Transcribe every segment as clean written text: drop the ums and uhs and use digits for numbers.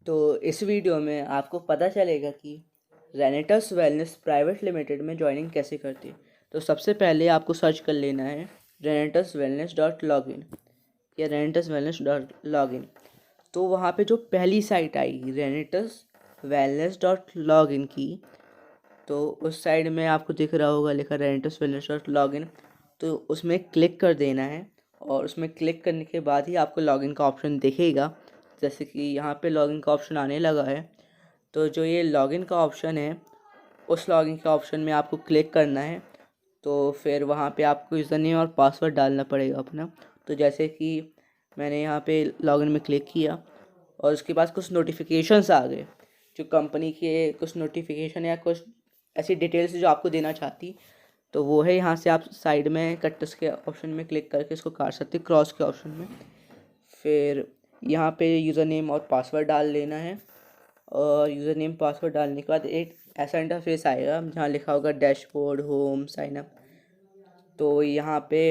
तो इस वीडियो में आपको पता चलेगा कि रेनेटस वेलनेस प्राइवेट लिमिटेड में ज्वाइनिंग कैसे करती है। तो सबसे पहले आपको सर्च कर लेना है Renatus wellness dot log in या Renatus wellness dot log in. तो वहाँ पे जो पहली साइट आएगी Renatus wellness dot log in की, तो उस साइड में आपको दिख रहा होगा लिखा रेनेटस वेलनेस डॉट लॉग इन। तो उसमें क्लिक कर देना है और उसमें क्लिक करने के बाद ही आपको लॉगिन का ऑप्शन दिखेगा। जैसे कि यहाँ पे लॉगिन का ऑप्शन आने लगा है, तो जो ये लॉगिन का ऑप्शन है उस लॉगिन के ऑप्शन में आपको क्लिक करना है। तो फिर वहाँ पे आपको यूज़र नेम और पासवर्ड डालना पड़ेगा अपना। तो जैसे कि मैंने यहाँ पे लॉगिन में क्लिक किया और उसके बाद कुछ नोटिफिकेशंस आ गए, जो कंपनी के कुछ नोटिफिकेशन या कुछ ऐसी डिटेल्स जो आपको देना चाहती, तो वो है यहाँ से आप साइड में कट्टस के ऑप्शन में क्लिक करके इसको काट सकते, क्रॉस के ऑप्शन में। फिर यहाँ पे यूज़र नेम और पासवर्ड डाल लेना है और यूज़र नेम पासवर्ड डालने के बाद एक ऐसा इंटरफेस आएगा जहाँ लिखा होगा डैशबोर्ड होम साइन अप। तो यहाँ पे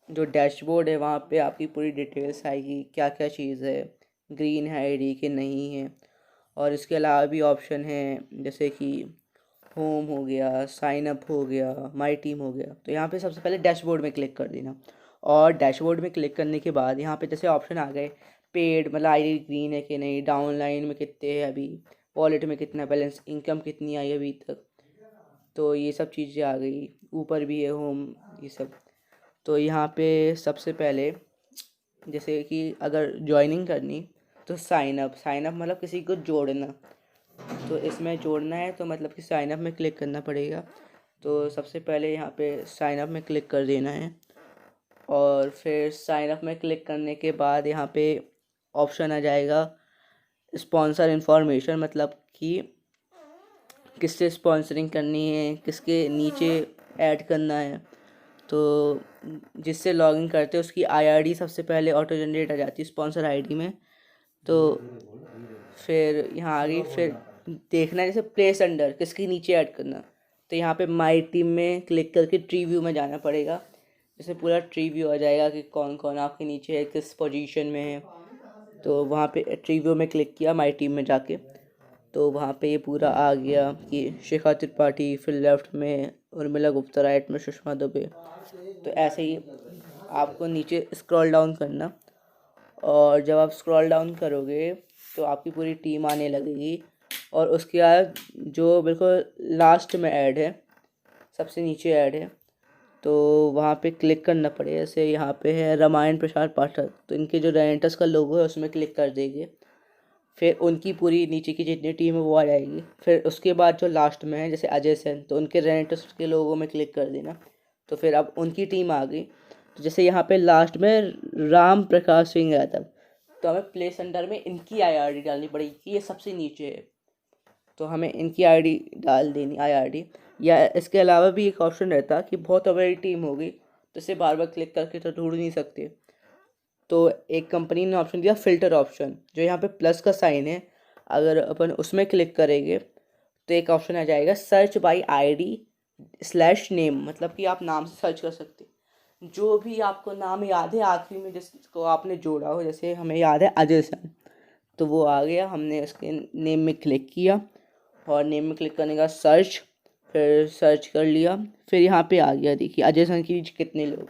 जो डैशबोर्ड है वहाँ पे आपकी पूरी डिटेल्स आएगी, क्या क्या चीज़ है, ग्रीन है आईडी कि नहीं है। और इसके अलावा भी ऑप्शन है जैसे कि होम हो गया, साइन अप हो गया, माई टीम हो गया। तो यहाँ पे सबसे पहले डैशबोर्ड में क्लिक कर देना और डैशबोर्ड में क्लिक करने के बाद यहाँ पे जैसे ऑप्शन आ गए पेड, मतलब आईडी ग्रीन है कि नहीं, डाउनलाइन में कितने है अभी, वॉलेट में कितना बैलेंस, इनकम कितनी आई अभी तक, तो ये सब चीज़ें आ गई। ऊपर भी है होम, ये सब। तो यहाँ पे सबसे पहले जैसे कि अगर ज्वाइनिंग करनी तो साइन अप मतलब किसी को जोड़ना। तो इसमें जोड़ना है तो मतलब कि साइन अप में क्लिक करना पड़ेगा। तो सबसे पहले यहाँ पे साइन अप में क्लिक कर देना है और फिर साइन अप में क्लिक करने के बाद यहाँ पे ऑप्शन आ जाएगा स्पॉन्सर इन्फॉर्मेशन, मतलब कि किससे स्पॉन्सरिंग करनी है, किसके नीचे ऐड करना है। तो जिससे लॉगिन करते हैं उसकी आईआरडी सबसे पहले ऑटो जनरेट आ जाती है स्पॉन्सर आईडी में। तो फिर यहाँ आ गई, फिर देखना है जैसे प्लेस अंडर किसके नीचे ऐड करना। तो यहाँ पे माई टीम में क्लिक करके ट्री व्यू में जाना पड़ेगा। जैसे पूरा ट्री व्यू आ जाएगा कि कौन कौन आपके नीचे है, किस पोजीशन में है। तो वहाँ पे ट्री व्यू में क्लिक किया माई टीम में जाके, तो वहाँ पे ये पूरा आ गया कि शिखा त्रिपाठी, फिर लेफ्ट में उर्मिला गुप्ता, राइट में सुषमा दुबे। तो ऐसे ही आपको नीचे स्क्रॉल डाउन करना और जब आप स्क्रॉल डाउन करोगे तो आपकी पूरी टीम आने लगेगी। और उसके बाद जो बिल्कुल लास्ट में ऐड है, सबसे नीचे ऐड है, तो वहाँ पे क्लिक करना पड़ेगा। जैसे यहाँ पे है रामायण प्रसाद पाठक, तो इनके जो रेंटस का लोगो है उसमें क्लिक कर देंगे। फिर उनकी पूरी नीचे की जितनी टीम है वो आ जाएगी। फिर उसके बाद जो लास्ट में है जैसे अजय सेन, तो उनके रेंटस के लोगों में क्लिक कर देना। तो फिर अब उनकी टीम आ गई। तो जैसे यहाँ पे लास्ट में राम प्रकाश सिंह यादव, तो हमें प्लेस अंडर में इनकी आईआरडी डालनी पड़ेगी कि ये सबसे नीचे है, तो हमें इनकी आईडी डाल देनी आईआरडी। या इसके अलावा भी एक ऑप्शन रहता कि बहुत बड़ी टीम होगी तो इसे बार बार क्लिक करके तो ढूंढ नहीं सकते। तो एक कंपनी ने ऑप्शन दिया फ़िल्टर ऑप्शन, जो यहाँ पे प्लस का साइन है, अगर अपन उसमें क्लिक करेंगे तो एक ऑप्शन आ जाएगा search by ID slash name, मतलब कि आप नाम से सर्च कर सकते हैं। जो भी आपको नाम याद है आखिरी में जिसको आपने जोड़ा हो, जैसे हमें याद है अजय सर, तो वो आ गया। हमने उसके नेम में क्लिक किया और नेम में क्लिक करने का सर्च, फिर सर्च कर लिया। फिर यहाँ पे आ गया, देखिए अजय सर की कितने लोग,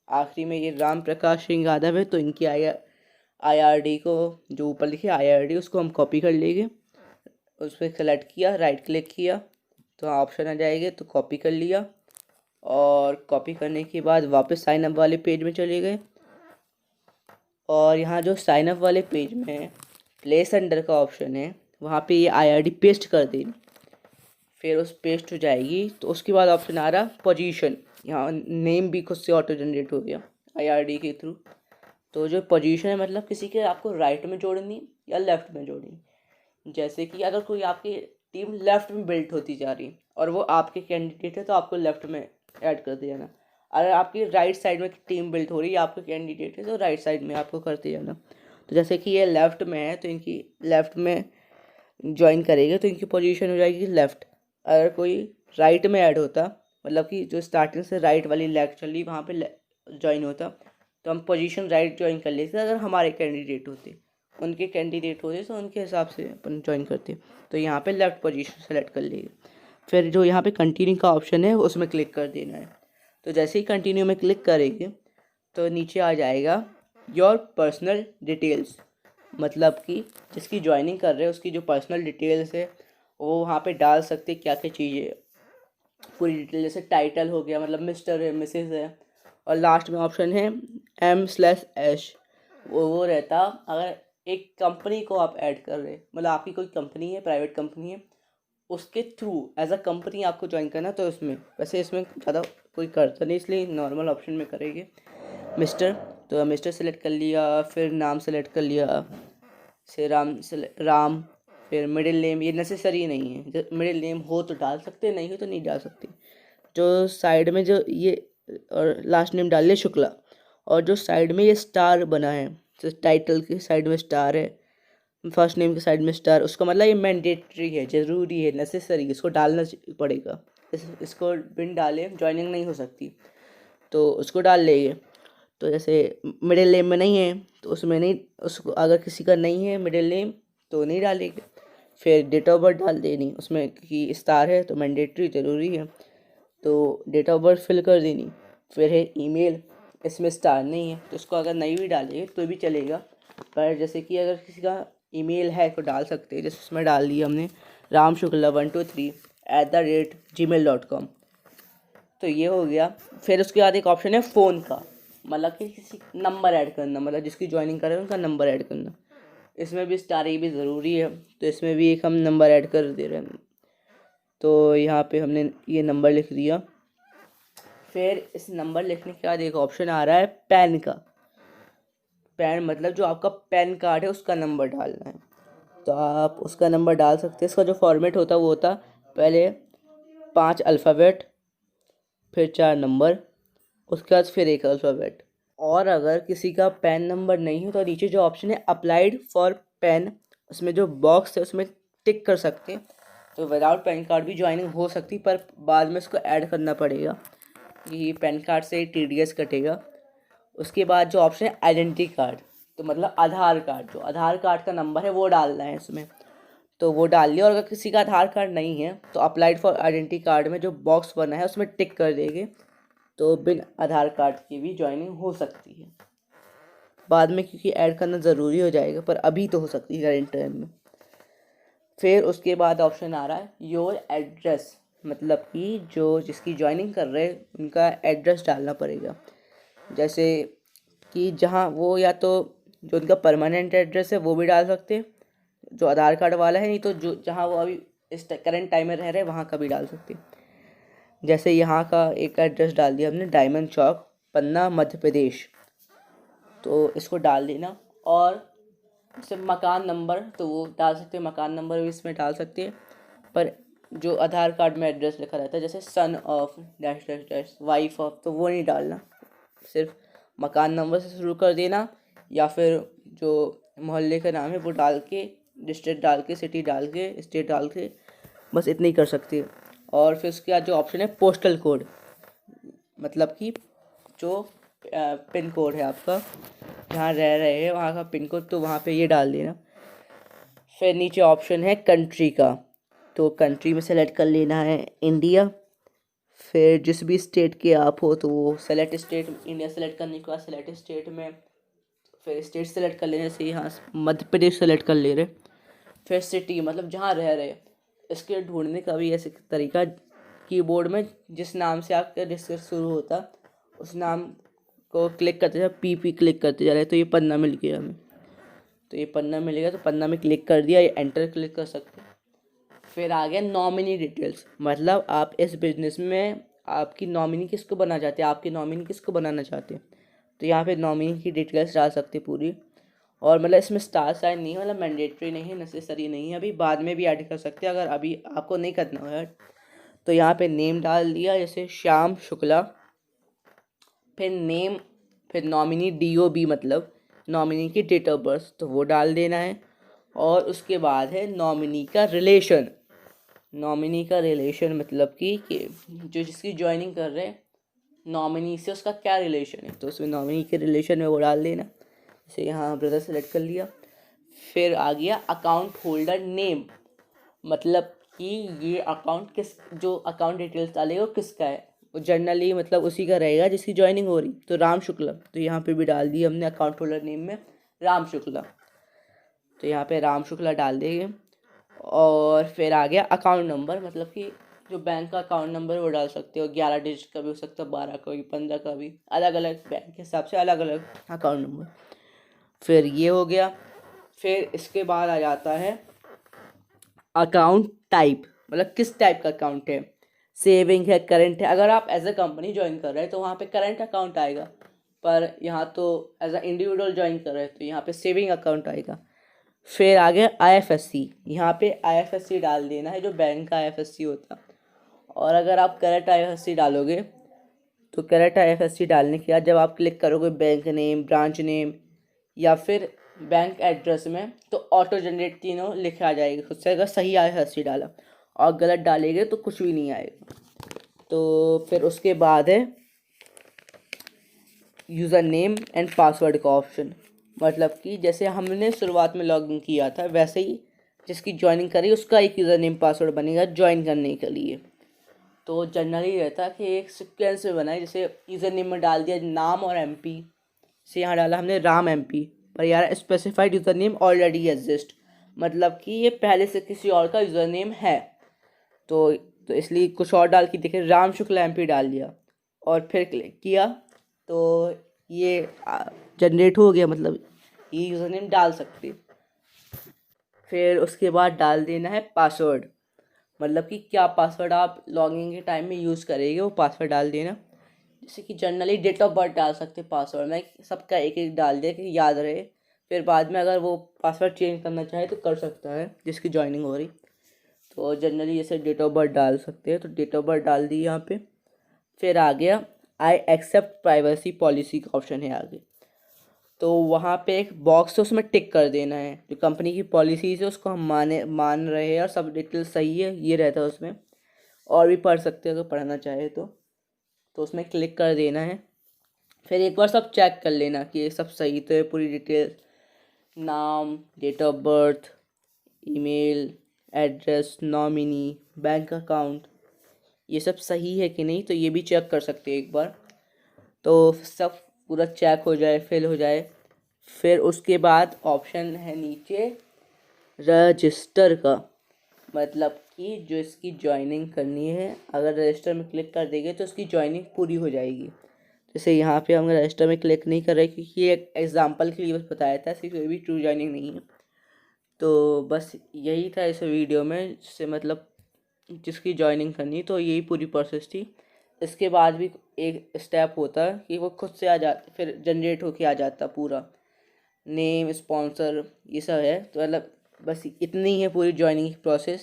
आखिरी में ये राम प्रकाश सिंह यादव है, तो इनकी आईआरडी को जो ऊपर लिखे आईआरडी उसको हम कॉपी कर लेंगे। उस पर सेलेक्ट किया, राइट क्लिक किया तो ऑप्शन आ जाएंगे, तो कॉपी कर लिया। और कॉपी करने के बाद वापस साइन अप वाले पेज में चले गए और यहाँ जो साइन अप वाले पेज में प्लेस अंडर का ऑप्शन है वहाँ पे ये आईआरडी पेस्ट कर देनी। फिर उस पेस्ट हो जाएगी तो उसके बाद ऑप्शन आ रहा पोजीशन, यहाँ नेम भी खुद से ऑटो जनरेट हो गया आईआरडी के थ्रू। तो जो पोजीशन है मतलब किसी के आपको राइट में जोड़नी या लेफ़्ट में जोड़नी। जैसे कि अगर कोई आपकी टीम लेफ़्ट में बिल्ट होती जा रही और वो आपके कैंडिडेट है तो आपको लेफ़्ट में ऐड कर दिया जाना। अगर आपकी राइट साइड में टीम बिल्ट हो रही है, आपके कैंडिडेट है, तो राइट साइड में आपको करते जाना। तो जैसे कि ये लेफ़्ट में है तो इनकी लेफ़्ट में ज्वाइन करेंगे तो इनकी पोजीशन हो जाएगी लेफ़्ट। अगर कोई राइट में ऐड होता, मतलब कि जो स्टार्टिंग से राइट वाली लेग चल रही वहाँ पे ज्वाइन होता, तो हम पोजीशन राइट ज्वाइन कर लेते अगर हमारे कैंडिडेट होते। उनके कैंडिडेट होते तो उनके हिसाब से अपन ज्वाइन करते। तो यहाँ पे लेफ्ट पोजीशन सेलेक्ट कर लेंगे। फिर जो यहाँ पे कंटिन्यू का ऑप्शन है उसमें क्लिक कर देना है। तो जैसे ही कंटिन्यू में क्लिक करेंगे तो नीचे आ जाएगा योर पर्सनल डिटेल्स, मतलब कि जिसकी ज्वाइनिंग कर रहे हैं उसकी जो पर्सनल डिटेल्स है वो वहाँ पे डाल सकते क्या क्या चीज़ें, पूरी डिटेल, जैसे टाइटल हो गया, मतलब मिस्टर है, मिसेस है, और लास्ट में ऑप्शन है M/H। वो रहता अगर एक कंपनी को आप ऐड कर रहे हैं, मतलब आपकी कोई कंपनी है, प्राइवेट कंपनी है, उसके थ्रू एज अ कंपनी आपको ज्वाइन करना, तो उसमें वैसे इसमें ज़्यादा कोई करता नहीं, इसलिए नॉर्मल ऑप्शन में करेंगे मिस्टर। तो मिस्टर सेलेक्ट कर लिया, फिर नाम सेलेक्ट कर लिया, से राम, फिर मिडिल नेम ये नेसेसरी नहीं है, मिडिल नेम हो तो डाल सकते, नहीं हो तो नहीं डाल सकते। जो साइड में जो ये और लास्ट नेम डाल लिया शुक्ला, और जो साइड में ये स्टार बना है, तो टाइटल के साइड में स्टार है, फर्स्ट नेम के साइड में स्टार, उसका मतलब ये मैंडेटरी है, ज़रूरी है, नेसेसरी, इसको डालना पड़ेगा। इसको बिन डाले ज्वाइनिंग नहीं हो सकती, तो उसको डाल लेंगे। तो जैसे मिडिल नेम में नहीं है तो उसमें नहीं, उसको अगर किसी का नहीं है मिडिल नेम तो नहीं डालेंगे। फिर डेट ऑफ बर्थ डाल देनी, उसमें कि स्टार है तो मैंडेटरी ज़रूरी है, तो डेट ऑफ बर्थ फिल कर देनी। फिर है ईमेल, इसमें स्टार नहीं है तो उसको अगर नहीं भी डालेंगे तो भी चलेगा, पर जैसे कि अगर किसी का ईमेल है तो डाल सकते हैं, जैसे उसमें डाल दिया हमने ramshukla123@gmail.com। तो ये हो गया। फिर उसके बाद एक ऑप्शन है फ़ोन का, मतलब कि किसी नंबर ऐड करना, मतलब जिसकी ज्वाइनिंग करें उनका नंबर ऐड करना। इसमें भी स्टार ये भी ज़रूरी है, तो इसमें भी एक हम नंबर ऐड कर दे रहे हैं। तो यहाँ पे हमने ये नंबर लिख दिया। फिर इस नंबर लिखने के बाद एक ऑप्शन आ रहा है पैन का। पैन मतलब जो आपका पैन कार्ड है उसका नंबर डालना है, तो आप उसका नंबर डाल सकते हैं। इसका जो फॉर्मेट होता है वो होता पहले 5 अल्फ़ाबेट, फिर 4 नंबर, उसके बाद फिर एक अल्फ़ाबेट। और अगर किसी का पैन नंबर नहीं हो तो नीचे जो ऑप्शन है अप्लाइड फॉर पैन, उसमें जो बॉक्स है उसमें टिक कर सकते हैं। तो विदाउट पैन कार्ड भी ज्वाइनिंग हो सकती, पर बाद में इसको ऐड करना पड़ेगा, कि पैन कार्ड से TDS कटेगा। उसके बाद जो ऑप्शन है आइडेंटिटी कार्ड, तो मतलब आधार कार्ड, जो आधार कार्ड का नंबर है वो डालना है इसमें, तो वो डाल लिया। और अगर किसी का आधार कार्ड नहीं है तो अप्लाइड फॉर आइडेंटिटी कार्ड में जो बॉक्स बना है उसमें टिक कर देंगे, तो बिन आधार कार्ड की भी ज्वाइनिंग हो सकती है बाद में, क्योंकि ऐड करना ज़रूरी हो जाएगा, पर अभी तो हो सकती है करेंट टाइम में। फिर उसके बाद ऑप्शन आ रहा है योर एड्रेस, मतलब कि जो जिसकी ज्वाइनिंग कर रहे हैं उनका एड्रेस डालना पड़ेगा, जैसे कि जहाँ वो, या तो जो उनका परमानेंट एड्रेस है वो भी डाल सकते हैं जो आधार कार्ड वाला है, नहीं तो जो जहाँ वो अभी इस करंट टाइम में रह रहे हैं वहाँ का भी डाल सकते हैं। जैसे यहाँ का एक एड्रेस डाल दिया हमने, डायमंड चौक, पन्ना, मध्य प्रदेश, तो इसको डाल देना। और जैसे मकान नंबर तो वो डाल सकते हैं, मकान नंबर भी इसमें डाल सकते हैं, पर जो आधार कार्ड में एड्रेस लिखा रहता है जैसे son of dash dash dash wife of, तो वो नहीं डालना, सिर्फ मकान नंबर से शुरू कर देना, या फिर जो मोहल्ले का नाम है वो डाल के, डिस्ट्रिक्ट डाल के, सिटी डाल के, स्टेट डाल के, बस इतना ही कर सकते हैं। और फिर उसके बाद जो ऑप्शन है पोस्टल कोड, मतलब कि जो पिन कोड है आपका, जहाँ रह रहे हैं वहाँ का पिन कोड, तो वहाँ पे ये डाल देना। फिर नीचे ऑप्शन है कंट्री का, तो कंट्री में सेलेक्ट कर लेना है इंडिया। फिर जिस भी स्टेट के आप हो तो वो सेलेक्ट स्टेट, इंडिया सेलेक्ट करने के बाद सेलेक्ट स्टेट में, फिर स्टेट सेलेक्ट कर लेने से यहाँ मध्य प्रदेश सेलेक्ट कर ले रहे। फिर सिटी मतलब जहाँ रह रहे, इसके ढूंढने का भी ऐसे तरीका, कीबोर्ड में जिस नाम से आपका डिस्कस शुरू होता उस नाम को क्लिक करते जाए, पी क्लिक करते जा रहे, तो ये पन्ना मिल गया हमें, तो ये पन्ना मिलेगा, तो पन्ना में क्लिक कर दिया, ये एंटर क्लिक कर सकते हैं। फिर आ गया नॉमिनी डिटेल्स, मतलब आप इस बिजनेस में आपकी नॉमिनी किसको बनाना चाहते हैं, आपकी नॉमिनी किसको बनाना चाहते हैं, तो यहाँ पे नॉमिनी की डिटेल्स डाल सकते हैं पूरी। और मतलब इसमें स्टार साइन नहीं है, मतलब मैंडेटरी नहीं है, नेसेसरी नहीं है, अभी बाद में भी ऐड कर सकते हैं अगर अभी आपको नहीं करना हो। तो यहाँ पे नेम डाल दिया जैसे श्याम शुक्ला, फिर नेम, फिर नॉमिनी DOB मतलब नॉमिनी की डेट ऑफ बर्थ, तो वो डाल देना है। और उसके बाद है नॉमिनी का रिलेशन, नॉमिनी का रिलेशन मतलब कि जो जिसकी ज्वाइनिंग कर रहे हैं नॉमिनी से उसका क्या रिलेशन है, तो उसमें नॉमिनी के रिलेशन में वो डाल देना। जैसे यहाँ ब्रदर सेलेक्ट कर लिया। फिर आ गया अकाउंट होल्डर नेम, मतलब कि ये अकाउंट किस, जो अकाउंट डिटेल्स डालेगा वो किसका है, वो जनरली मतलब उसी का रहेगा जिसकी ज्वाइनिंग हो रही। तो राम शुक्ला, तो यहाँ पे भी डाल दिया हमने अकाउंट होल्डर नेम में राम शुक्ला, तो यहाँ पे राम शुक्ला डाल देंगे। और फिर आ गया अकाउंट नंबर, मतलब कि जो बैंक का अकाउंट नंबर वो डाल सकते हो, 11 डिजिट का भी हो सकता है, 12 का भी, 15 का भी, अलग अलग बैंक के हिसाब से अलग अलग अकाउंट नंबर। फिर ये हो गया। फिर इसके बाद आ जाता है अकाउंट टाइप, मतलब किस टाइप का अकाउंट है, सेविंग है, करंट है। अगर आप एज ए कंपनी ज्वाइन कर रहे हैं तो वहाँ पे करंट अकाउंट आएगा, पर यहाँ तो एज अ इंडिविजुअल ज्वाइन कर रहे हैं तो यहाँ पे सेविंग अकाउंट आएगा। फिर आ गया IFSC, यहाँ पे IFSC डाल देना है जो बैंक का IFSC होता। और अगर आप करेक्ट IFSC डालोगे तो करेक्ट IFSC डालने के बाद जब आप क्लिक करोगे बैंक नेम, ब्रांच नेम या फिर बैंक एड्रेस में, तो ऑटो जनरेट तीनों लिखे आ जाएगी खुद से, अगर सही IFSC डाला। और गलत डालेंगे तो कुछ भी नहीं आएगा। तो फिर उसके बाद है यूज़र नेम एंड पासवर्ड का ऑप्शन, मतलब कि जैसे हमने शुरुआत में लॉगिन किया था वैसे ही जिसकी ज्वाइनिंग करी उसका एक यूज़र नेम पासवर्ड बनेगा ज्वाइन करने के लिए। तो जनरली रहता है कि एक सीक्वेंस में बनाए, जैसे यूज़र नेम में डाल दिया नाम और MP, से यहाँ डाला हमने राम MP, पर यार specified user name already exist, मतलब कि ये पहले से किसी और का यूज़र नेम है। तो इसलिए कुछ और डाल के देखे, राम शुक्ला MP डाल दिया और फिर क्लिक किया तो ये जनरेट हो गया, मतलब ये यूज़र नेम डाल सकते। फिर उसके बाद डाल देना है पासवर्ड, मतलब कि क्या पासवर्ड आप लॉगिन के टाइम में यूज़ करेंगे वो पासवर्ड डाल देना। जैसे कि जनरली डेट ऑफ बर्थ डाल सकते पासवर्ड में, सबका एक एक डाल दे कि याद रहे, फिर बाद में अगर वो पासवर्ड चेंज करना चाहे तो कर सकता है जिसकी ज्वाइनिंग हो रही। तो जनरली जैसे डेट ऑफ बर्थ डाल सकते हैं, तो डेट ऑफ बर्थ डाल दी यहाँ पे। फिर आ गया आई एक्सेप्ट प्राइवेसी पॉलिसी का ऑप्शन है आगे, तो वहाँ पे एक बॉक्स है उसमें टिक कर देना है, जो कंपनी की पॉलिसीज़ है उसको हम मान रहे हैं और सब डिटेल सही है ये रहता है उसमें। और भी पढ़ सकते हो तो पढ़ना चाहे तो उसमें क्लिक कर देना है। फिर एक बार सब चेक कर लेना कि ये सब सही तो है, पूरी डिटेल, नाम, date of birth, email address, nominee, bank account, ये सब सही है कि नहीं, तो ये भी चेक कर सकते हैं एक बार। तो सब पूरा चेक हो जाए, फिल हो जाए, फिर उसके बाद ऑप्शन है नीचे रजिस्टर का, मतलब कि जो इसकी ज्वाइनिंग करनी है अगर रजिस्टर में क्लिक कर देंगे तो उसकी ज्वाइनिंग पूरी हो जाएगी। जैसे यहाँ पे हम रजिस्टर में क्लिक नहीं कर रहे क्योंकि ये एक एग्जांपल के लिए बस बताया था, इसकी कोई भी ट्रू ज्वाइनिंग नहीं है। तो बस यही था इस वीडियो में, जिससे मतलब जिसकी ज्वाइनिंग करनी तो यही पूरी प्रोसेस थी। इसके बाद भी एक स्टेप होता है कि वो खुद से आ जाता, फिर जनरेट होके आ जाता पूरा नेम, स्पॉन्सर, ये सब है। तो मतलब बस इतनी ही है पूरी ज्वाइनिंग की प्रोसेस।